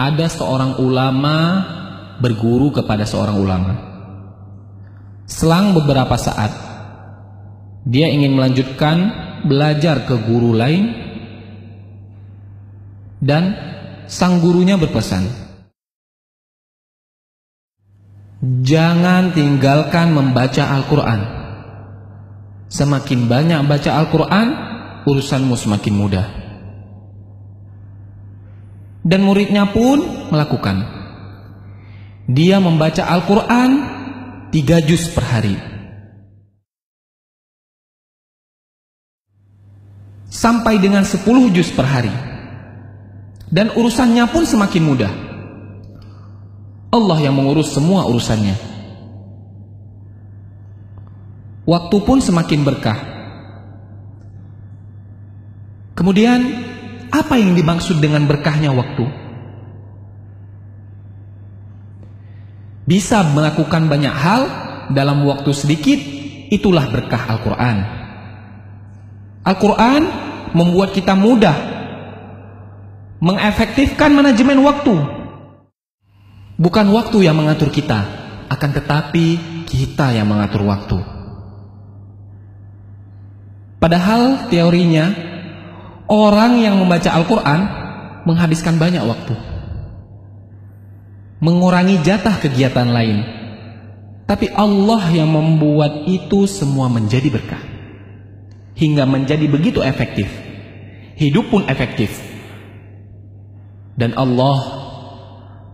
ada seorang ulama berguru kepada seorang ulama. Selang beberapa saat, dia ingin melanjutkan belajar ke guru lain, dan sang gurunya berpesan, jangan tinggalkan membaca Al-Quran. Semakin banyak baca Al-Quran, urusanmu semakin mudah. Dan muridnya pun melakukan. Dia membaca Al-Quran 3 juz per hari. Sampai dengan 10 juz per hari. Dan urusannya pun semakin mudah. Allah yang mengurus semua urusannya. Waktu pun semakin berkah. Kemudian, apa yang dimaksud dengan berkahnya waktu? Bisa melakukan banyak hal dalam waktu sedikit, itulah berkah Al-Quran. Al-Quran membuat kita mudah mengefektifkan manajemen waktu. Bukan waktu yang mengatur kita, akan tetapi kita yang mengatur waktu. Padahal teorinya, orang yang membaca Al-Quran menghabiskan banyak waktu, mengurangi jatah kegiatan lain. Tapi Allah yang membuat itu semua menjadi berkah, hingga menjadi begitu efektif. Hidup pun efektif. Dan Allah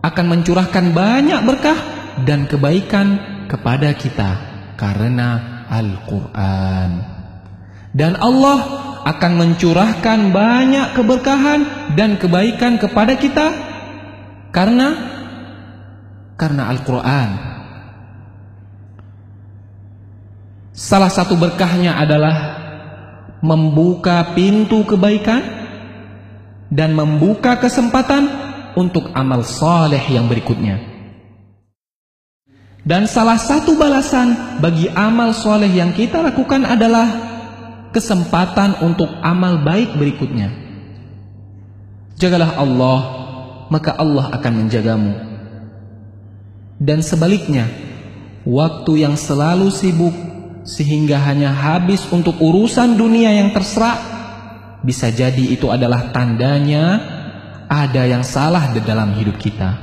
akan mencurahkan banyak berkah dan kebaikan kepada kita karena Al-Quran. Dan Allah akan mencurahkan banyak keberkahan dan kebaikan kepada kita karena Al-Quran. Salah satu berkahnya adalah membuka pintu kebaikan dan membuka kesempatan untuk amal saleh yang berikutnya. Dan salah satu balasan bagi amal saleh yang kita lakukan adalah kesempatan untuk amal baik berikutnya. Jagalah Allah, maka Allah akan menjagamu. Dan sebaliknya, waktu yang selalu sibuk sehingga hanya habis untuk urusan dunia yang terserah, bisa jadi itu adalah tandanya ada yang salah di dalam hidup kita.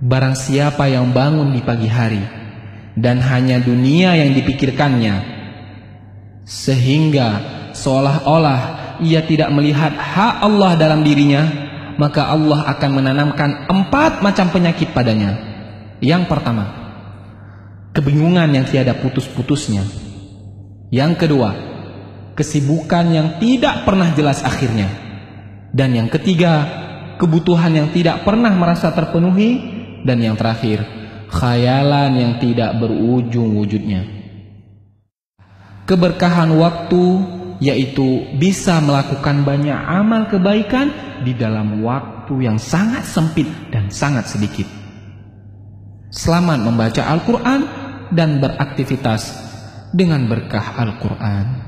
Barang siapa yang bangun di pagi hari dan hanya dunia yang dipikirkannya, sehingga seolah-olah ia tidak melihat hak Allah dalam dirinya, maka Allah akan menanamkan 4 macam penyakit padanya. Yang pertama, kebingungan yang tiada putus-putusnya. Yang kedua, kesibukan yang tidak pernah jelas akhirnya. Dan yang ketiga, kebutuhan yang tidak pernah merasa terpenuhi. Dan yang terakhir, khayalan yang tidak berujung wujudnya. Keberkahan waktu yaitu bisa melakukan banyak amal kebaikan di dalam waktu yang sangat sempit dan sangat sedikit. Selamat membaca Al-Quran dan beraktivitas dengan berkah Al-Quran.